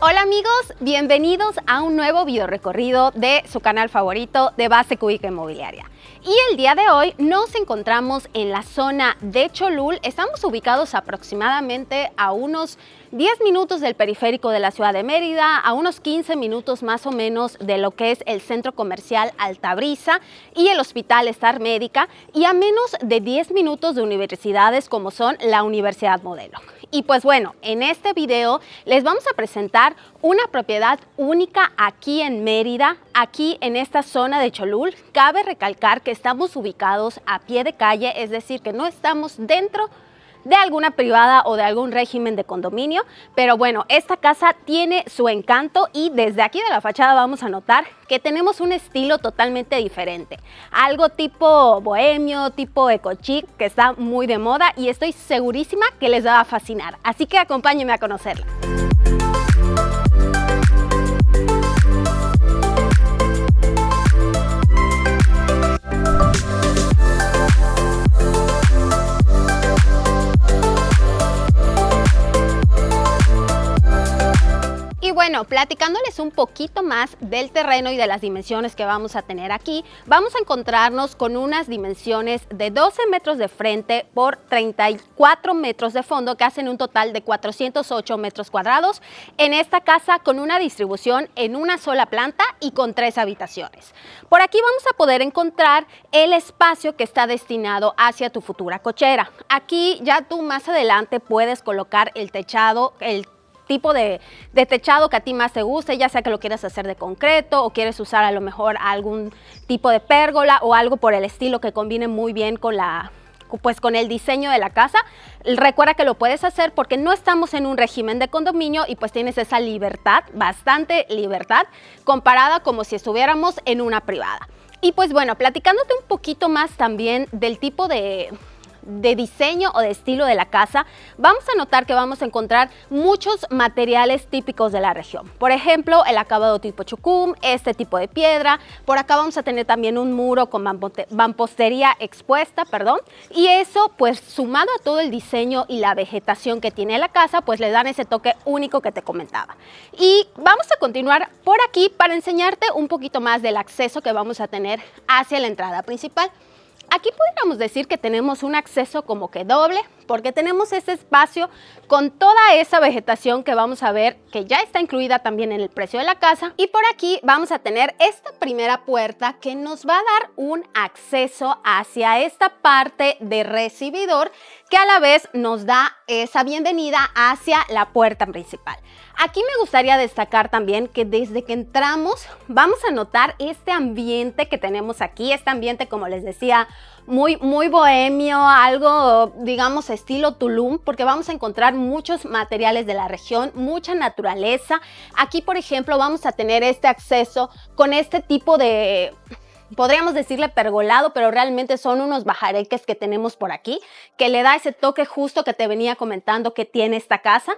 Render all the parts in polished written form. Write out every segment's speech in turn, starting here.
Hola amigos, bienvenidos a un nuevo video recorrido de su canal favorito de Base Cúbica Inmobiliaria. Y el día de hoy nos encontramos en la zona de Cholul. Estamos ubicados aproximadamente a unos 10 minutos del periférico de la ciudad de Mérida, a unos 15 minutos más o menos de lo que es el centro comercial Altabrisa y el Hospital Star Médica, y a menos de 10 minutos de universidades como son la Universidad Modelo. Y pues bueno, en este video les vamos a presentar una propiedad única aquí en Mérida, aquí en esta zona de Cholul. Cabe recalcar que estamos ubicados a pie de calle, es decir, que no estamos dentro de alguna privada o de algún régimen de condominio, pero bueno, esta casa tiene su encanto y desde aquí de la fachada vamos a notar que tenemos un estilo totalmente diferente, algo tipo bohemio, tipo eco chic, que está muy de moda y estoy segurísima que les va a fascinar, así que acompáñenme a conocerla. Y bueno, platicándoles un poquito más del terreno y de las dimensiones que vamos a tener aquí, vamos a encontrarnos con unas dimensiones de 12 metros de frente por 34 metros de fondo, que hacen un total de 408 metros cuadrados en esta casa, con una distribución en una sola planta y con 3 habitaciones. Por aquí vamos a poder encontrar el espacio que está destinado hacia tu futura cochera. Aquí ya tú más adelante puedes colocar el techado, el tipo de techado que a ti más te guste, ya sea que lo quieras hacer de concreto o quieres usar a lo mejor algún tipo de pérgola o algo por el estilo que combine muy bien con con el diseño de la casa. Recuerda que lo puedes hacer porque no estamos en un régimen de condominio y pues tienes esa libertad, bastante libertad, comparada como si estuviéramos en una privada. Y pues bueno, platicándote un poquito más también del tipo de diseño o de estilo de la casa, vamos a notar que vamos a encontrar muchos materiales típicos de la región. Por ejemplo, el acabado tipo chucum, este tipo de piedra. Por acá vamos a tener también un muro con mampostería expuesta, y eso pues sumado a todo el diseño y la vegetación que tiene la casa, pues le dan ese toque único que te comentaba. Y vamos a continuar por aquí para enseñarte un poquito más del acceso que vamos a tener hacia la entrada principal. Aquí podríamos decir que tenemos un acceso como que doble, porque tenemos ese espacio con toda esa vegetación que vamos a ver que ya está incluida también en el precio de la casa. Y por aquí vamos a tener esta primera puerta que nos va a dar un acceso hacia esta parte de recibidor, que a la vez nos da esa bienvenida hacia la puerta principal. Aquí me gustaría destacar también que desde que entramos vamos a notar este ambiente que tenemos aquí, este ambiente, como les decía, muy bohemio, algo digamos estilo Tulum, porque vamos a encontrar muchos materiales de la región, mucha naturaleza. Aquí, por ejemplo, vamos a tener este acceso con este tipo de, podríamos decirle pergolado, pero realmente son unos bajareques que tenemos por aquí, que le da ese toque justo que te venía comentando que tiene esta casa.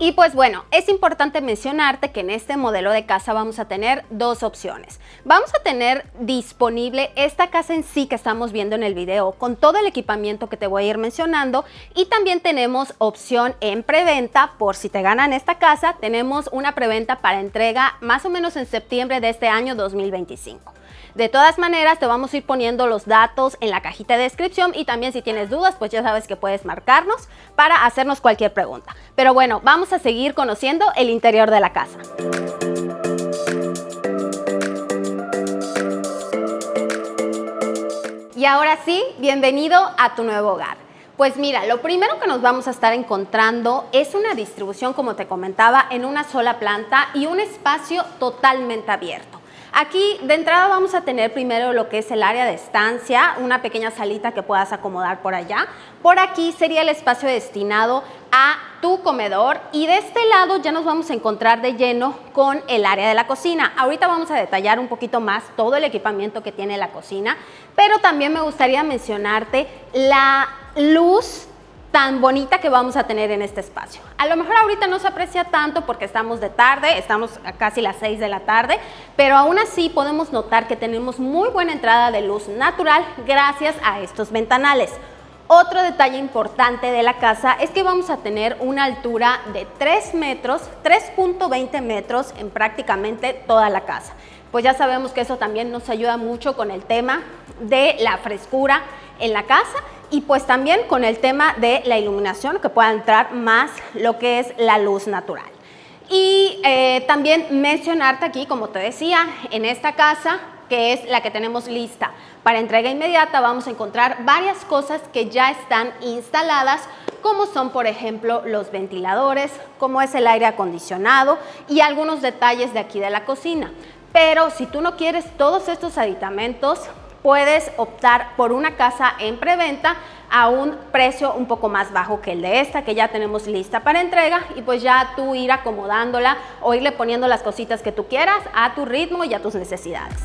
Y pues bueno, es importante mencionarte que en este modelo de casa vamos a tener dos opciones. Vamos a tener disponible esta casa en sí que estamos viendo en el video, con todo el equipamiento que te voy a ir mencionando, y también tenemos opción en preventa. Por si te ganan esta casa, tenemos una preventa para entrega más o menos en septiembre de este año 2025. De todas maneras, te vamos a ir poniendo los datos en la cajita de descripción, y también si tienes dudas, pues ya sabes que puedes marcarnos para hacernos cualquier pregunta. Pero bueno, vamos a seguir conociendo el interior de la casa. Y ahora sí, bienvenido a tu nuevo hogar. Pues mira, lo primero que nos vamos a estar encontrando es una distribución, como te comentaba, en una sola planta y un espacio totalmente abierto. Aquí de entrada vamos a tener primero lo que es el área de estancia, una pequeña salita que puedas acomodar por allá. Por aquí sería el espacio destinado a tu comedor, y de este lado ya nos vamos a encontrar de lleno con el área de la cocina. Ahorita vamos a detallar un poquito más todo el equipamiento que tiene la cocina, pero también me gustaría mencionarte la luz tan bonita que vamos a tener en este espacio. A lo mejor ahorita no se aprecia tanto porque estamos de tarde, estamos a casi las 6 de la tarde, pero aún así podemos notar que tenemos muy buena entrada de luz natural gracias a estos ventanales. Otro detalle importante de la casa es que vamos a tener una altura de 3 metros, 3.20 metros en prácticamente toda la casa. Pues ya sabemos que eso también nos ayuda mucho con el tema de la frescura en la casa y pues también con el tema de la iluminación, que pueda entrar más lo que es la luz natural. Y también mencionarte aquí, como te decía, en esta casa, que es la que tenemos lista para entrega inmediata, vamos a encontrar varias cosas que ya están instaladas, como son, por ejemplo, los ventiladores, como es el aire acondicionado y algunos detalles de aquí de la cocina. Pero si tú no quieres todos estos aditamentos, puedes optar por una casa en preventa a un precio un poco más bajo que el de esta, que ya tenemos lista para entrega, y pues ya tú ir acomodándola o irle poniendo las cositas que tú quieras a tu ritmo y a tus necesidades.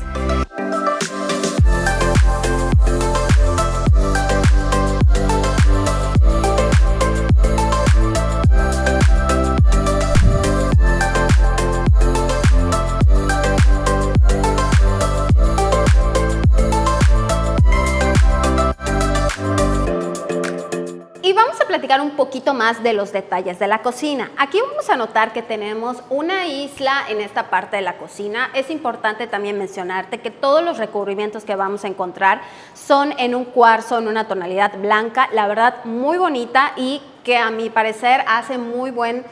Platicar un poquito más de los detalles de la cocina. Aquí vamos a notar que tenemos una isla en esta parte de la cocina. Es importante también mencionarte que todos los recubrimientos que vamos a encontrar son en un cuarzo, en una tonalidad blanca, la verdad muy bonita y que a mi parecer hace muy buen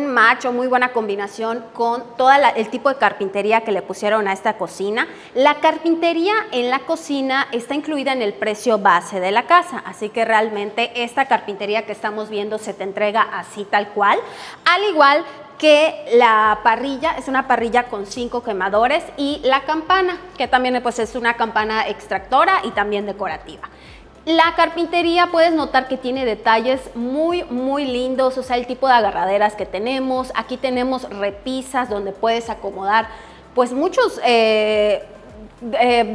match o muy buena combinación con todo el tipo de carpintería que le pusieron a esta cocina. La carpintería en la cocina está incluida en el precio base de la casa, así que realmente esta carpintería que estamos viendo se te entrega así tal cual, al igual que la parrilla, es una parrilla con 5 quemadores, y la campana, que también pues es una campana extractora y también decorativa. La carpintería puedes notar que tiene detalles muy lindos, o sea, el tipo de agarraderas que tenemos. Aquí tenemos repisas donde puedes acomodar pues muchos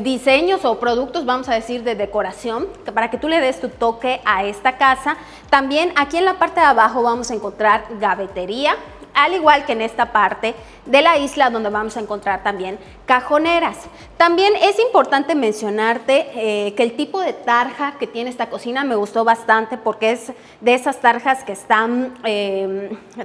diseños o productos, vamos a decir, de decoración, para que tú le des tu toque a esta casa. También aquí en la parte de abajo vamos a encontrar gavetería, al igual que en esta parte de la isla, donde vamos a encontrar también cajoneras. También es importante mencionarte que el tipo de tarja que tiene esta cocina me gustó bastante, porque es de esas tarjas que están,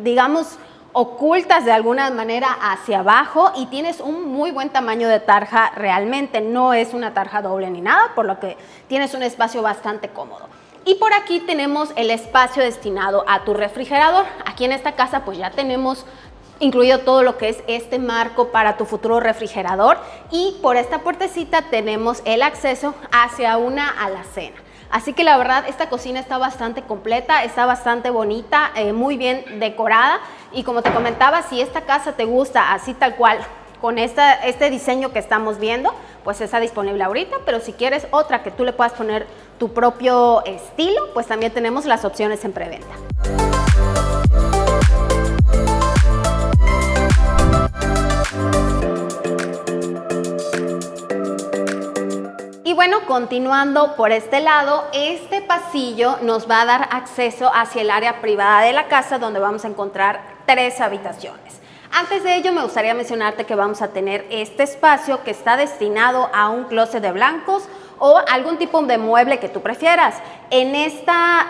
digamos, ocultas de alguna manera hacia abajo, y tienes un muy buen tamaño de tarja realmente. No es una tarja doble ni nada, por lo que tienes un espacio bastante cómodo. Y por aquí tenemos el espacio destinado a tu refrigerador. Aquí en esta casa pues ya tenemos incluido todo lo que es este marco para tu futuro refrigerador, y por esta puertecita tenemos el acceso hacia una alacena. Así que la verdad esta cocina está bastante completa, está bastante bonita, muy bien decorada, y como te comentaba, si esta casa te gusta así tal cual, con este diseño que estamos viendo, pues está disponible ahorita, pero si quieres otra que tú le puedas poner tu propio estilo, pues también tenemos las opciones en preventa. Y bueno, continuando por este lado, este pasillo nos va a dar acceso hacia el área privada de la casa, donde vamos a encontrar 3 habitaciones. Antes de ello, me gustaría mencionarte que vamos a tener este espacio que está destinado a un closet de blancos o algún tipo de mueble que tú prefieras. En esta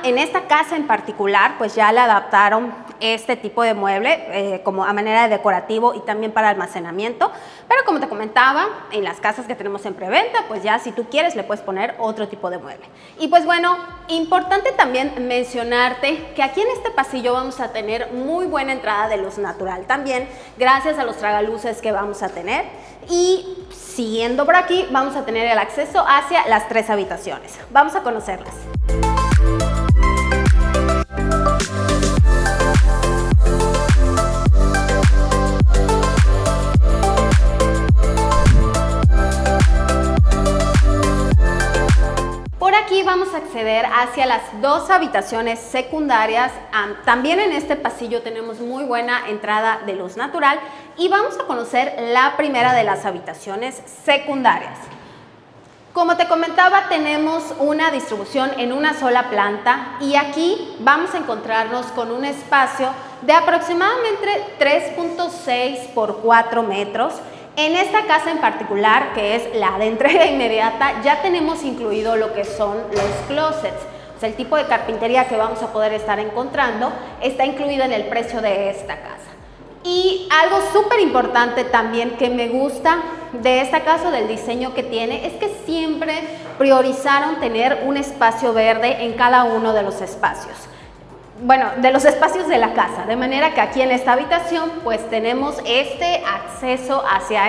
casa en particular, pues ya le adaptaron este tipo de mueble como a manera de decorativo y también para almacenamiento, pero como te comentaba, en las casas que tenemos en preventa, pues ya si tú quieres le puedes poner otro tipo de mueble. Y pues bueno, importante también mencionarte que aquí en este pasillo vamos a tener muy buena entrada de luz natural también, gracias a los tragaluces que vamos a tener. Y siguiendo por aquí, vamos a tener el acceso hacia las 3 habitaciones. Vamos a conocerlas. Por aquí vamos a acceder hacia las 2 habitaciones secundarias. También en este pasillo tenemos muy buena entrada de luz natural, y vamos a conocer la primera de las habitaciones secundarias. Como te comentaba, tenemos una distribución en una sola planta y aquí vamos a encontrarnos con un espacio de aproximadamente 3.6 por 4 metros. En esta casa en particular, que es la de entrega inmediata, ya tenemos incluido lo que son los closets. O sea, el tipo de carpintería que vamos a poder estar encontrando está incluido en el precio de esta casa. Y algo súper importante también que me gusta de esta casa, del diseño que tiene, es que siempre priorizaron tener un espacio verde en cada uno de los espacios. Bueno, de los espacios de la casa, de manera que aquí en esta habitación pues tenemos este acceso hacia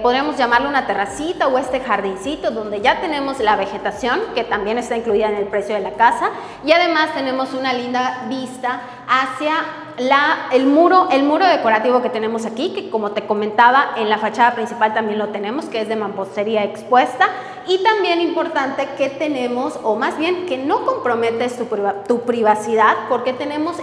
podríamos llamarlo una terracita o este jardincito donde ya tenemos la vegetación que también está incluida en el precio de la casa y además tenemos una linda vista hacia el muro decorativo que tenemos aquí, que como te comentaba en la fachada principal también lo tenemos, que es de mampostería expuesta, y también importante que tenemos, o más bien que no comprometes tu privacidad, porque tenemos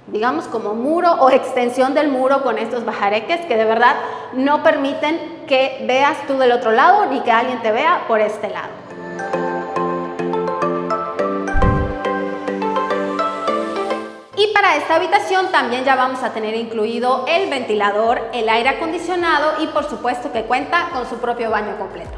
digamos como muro o extensión del muro con estos bajareques que de verdad no permiten que veas tú del otro lado ni que alguien te vea por este lado. Y para esta habitación también ya vamos a tener incluido el ventilador, el aire acondicionado y por supuesto que cuenta con su propio baño completo.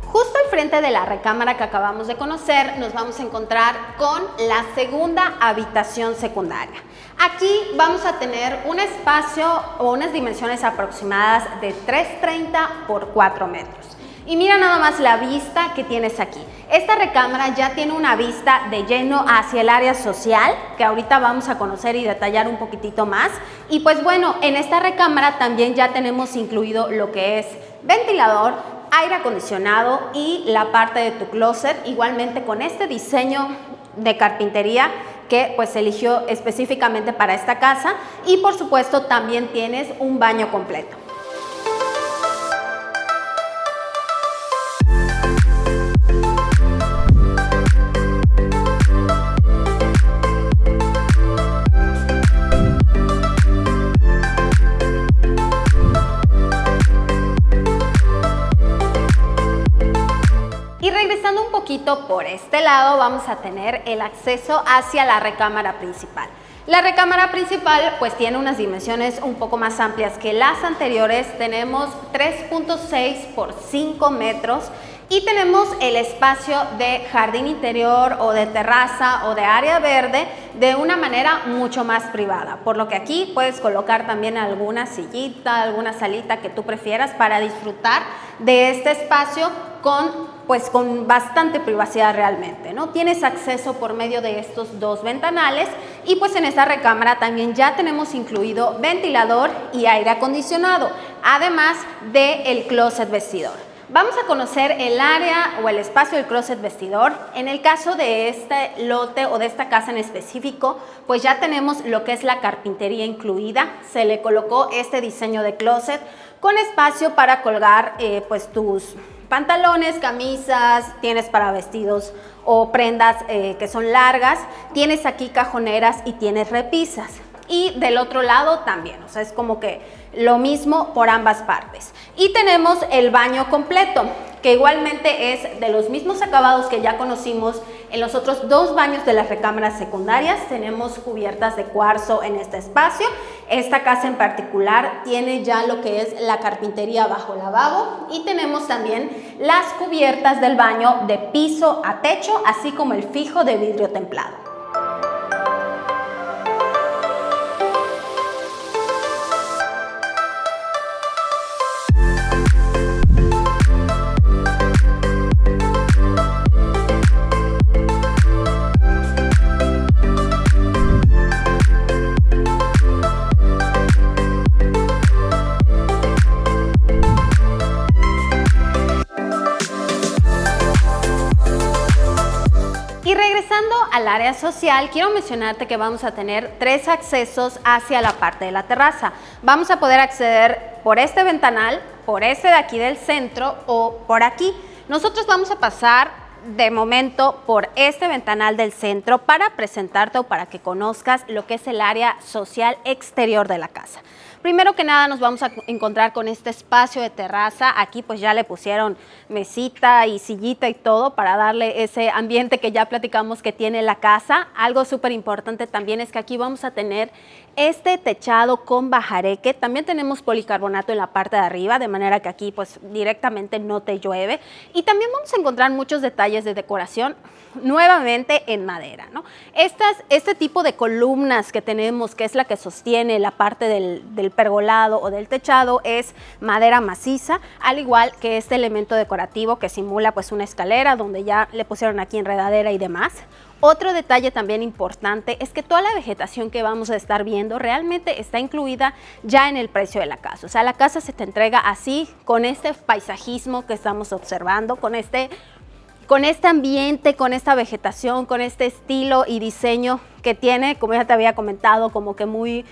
Justo al frente de la recámara que acabamos de conocer nos vamos a encontrar con la segunda habitación secundaria. Aquí vamos a tener un espacio o unas dimensiones aproximadas de 3.30 por 4 metros. Y mira nada más la vista que tienes aquí. Esta recámara ya tiene una vista de lleno hacia el área social, que ahorita vamos a conocer y detallar un poquitito más. Y pues bueno, en esta recámara también ya tenemos incluido lo que es ventilador, aire acondicionado y la parte de tu closet, igualmente con este diseño de carpintería que pues se eligió específicamente para esta casa. Y por supuesto también tienes un baño completo. Regresando un poquito por este lado vamos a tener el acceso hacia la recámara principal. La recámara principal pues tiene unas dimensiones un poco más amplias que las anteriores. Tenemos 3.6 por 5 metros y tenemos el espacio de jardín interior o de terraza o de área verde de una manera mucho más privada, por lo que aquí puedes colocar también alguna sillita, alguna salita que tú prefieras para disfrutar de este espacio con bastante privacidad realmente, ¿no? Tienes acceso por medio de estos dos ventanales y pues en esta recámara también ya tenemos incluido ventilador y aire acondicionado, además del closet vestidor. Vamos a conocer el área o el espacio del closet vestidor. En el caso de este lote o de esta casa en específico, pues ya tenemos lo que es la carpintería incluida. Se le colocó este diseño de closet con espacio para colgar pues tus pantalones, camisas, tienes para vestidos o prendas que son largas, tienes aquí cajoneras y tienes repisas. Y del otro lado también, o sea, es como que lo mismo por ambas partes. Y tenemos el baño completo, que igualmente es de los mismos acabados que ya conocimos en los otros dos baños de las recámaras secundarias. Tenemos cubiertas de cuarzo en este espacio. Esta casa en particular tiene ya lo que es la carpintería bajo lavabo y tenemos también las cubiertas del baño de piso a techo, así como el fijo de vidrio templado. Y regresando al área social, quiero mencionarte que vamos a tener 3 accesos hacia la parte de la terraza. Vamos a poder acceder por este ventanal, por este de aquí del centro o por aquí. Nosotros vamos a pasar de momento por este ventanal del centro para presentarte o para que conozcas lo que es el área social exterior de la casa. Primero que nada nos vamos a encontrar con este espacio de terraza. Aquí pues ya le pusieron mesita y sillita y todo para darle ese ambiente que ya platicamos que tiene la casa. Algo súper importante también es que aquí vamos a tener este techado con bajareque. También tenemos policarbonato en la parte de arriba, de manera que aquí pues directamente no te llueve. Y también vamos a encontrar muchos detalles de decoración nuevamente en madera, ¿no? Este tipo de columnas que tenemos, que es la que sostiene la parte del pergolado o del techado, es madera maciza, al igual que este elemento decorativo que simula pues una escalera donde ya le pusieron aquí enredadera y demás. Otro detalle también importante es que toda la vegetación que vamos a estar viendo realmente está incluida ya en el precio de la casa. O sea, la casa se te entrega así, con este paisajismo que estamos observando, con este ambiente, con esta vegetación, con este estilo y diseño que tiene, como ya te había comentado, como que muy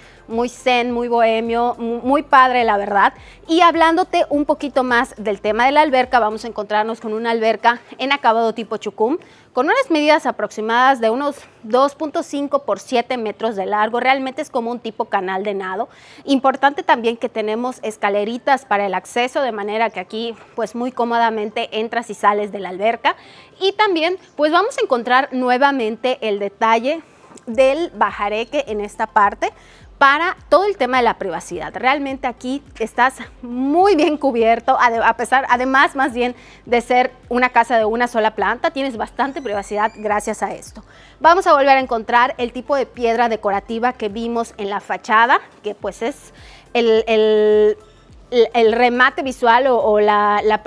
zen, muy bohemio, muy padre la verdad. Y hablándote un poquito más del tema de la alberca, vamos a encontrarnos con una alberca en acabado tipo chucum, con unas medidas aproximadas de unos 2.5 por 7 metros de largo. Realmente es como un tipo canal de nado. Importante también que tenemos escaleritas para el acceso, de manera que aquí pues muy cómodamente entras y sales de la alberca. Y también pues vamos a encontrar nuevamente el detalle del bajareque en esta parte para todo el tema de la privacidad. Realmente aquí estás muy bien cubierto, además más bien de ser una casa de una sola planta, tienes bastante privacidad gracias a esto. Vamos a volver a encontrar el tipo de piedra decorativa que vimos en la fachada, que pues es el remate visual o el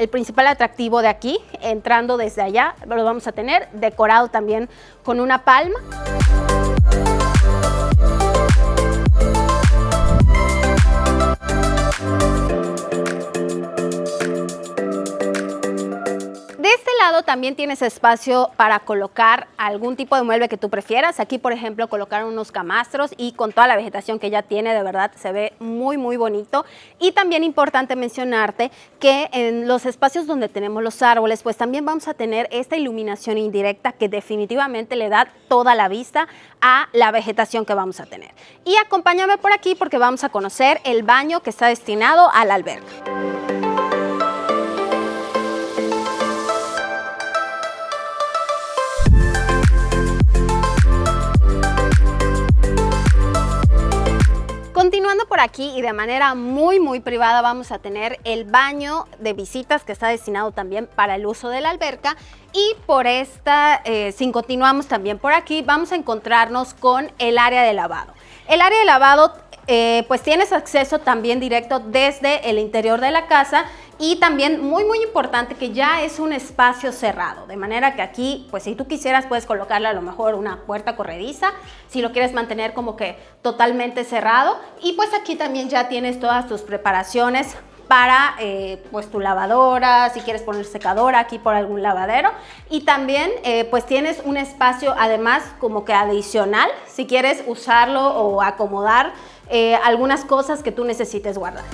principal atractivo de aquí. Entrando desde allá lo vamos a tener decorado también con una palma. De este lado también tienes espacio para colocar algún tipo de mueble que tú prefieras. Aquí, por ejemplo, colocar unos camastros y con toda la vegetación que ya tiene, de verdad se ve muy bonito. Y también importante mencionarte que en los espacios donde tenemos los árboles, pues también vamos a tener esta iluminación indirecta que definitivamente le da toda la vista a la vegetación que vamos a tener. Y acompáñame por aquí porque vamos a conocer el baño que está destinado a la alberca. Continuando por aquí y de manera muy privada vamos a tener el baño de visitas que está destinado también para el uso de la alberca. Y por si continuamos también por aquí, vamos a encontrarnos con el área de lavado. El área de lavado pues tienes acceso también directo desde el interior de la casa. Y también muy importante que ya es un espacio cerrado, de manera que aquí, pues si tú quisieras puedes colocarle a lo mejor una puerta corrediza, si lo quieres mantener como que totalmente cerrado. Y pues aquí también ya tienes todas tus preparaciones para pues tu lavadora, si quieres poner secadora aquí por algún lavadero. Y también pues tienes un espacio además como que adicional, si quieres usarlo o acomodar algunas cosas que tú necesites guardar.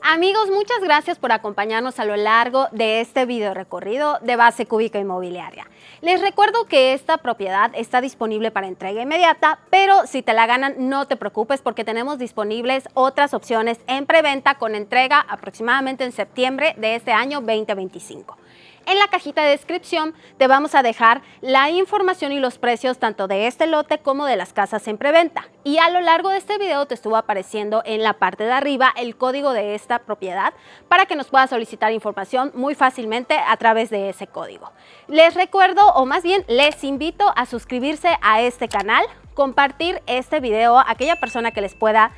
Amigos, muchas gracias por acompañarnos a lo largo de este video recorrido de Base Cúbica Inmobiliaria. Les recuerdo que esta propiedad está disponible para entrega inmediata, pero si te la ganan no te preocupes porque tenemos disponibles otras opciones en preventa con entrega aproximadamente en septiembre de este año 2025. En la cajita de descripción te vamos a dejar la información y los precios tanto de este lote como de las casas en preventa. Y a lo largo de este video te estuvo apareciendo en la parte de arriba el código de esta propiedad para que nos puedas solicitar información muy fácilmente a través de ese código. Les recuerdo, o más bien les invito a suscribirse a este canal, compartir este video a aquella persona que les pueda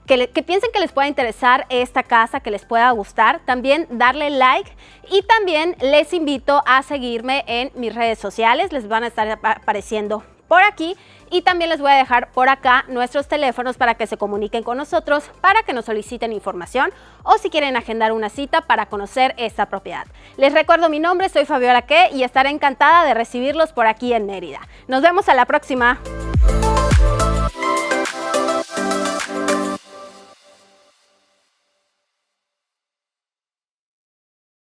que piensen que les pueda interesar esta casa, que les pueda gustar, también darle like y también les invito a seguirme en mis redes sociales, les van a estar apareciendo por aquí. Y también les voy a dejar por acá nuestros teléfonos para que se comuniquen con nosotros, para que nos soliciten información o si quieren agendar una cita para conocer esta propiedad. Les recuerdo mi nombre, soy Fabiola Que y estaré encantada de recibirlos por aquí en Mérida. Nos vemos a la próxima.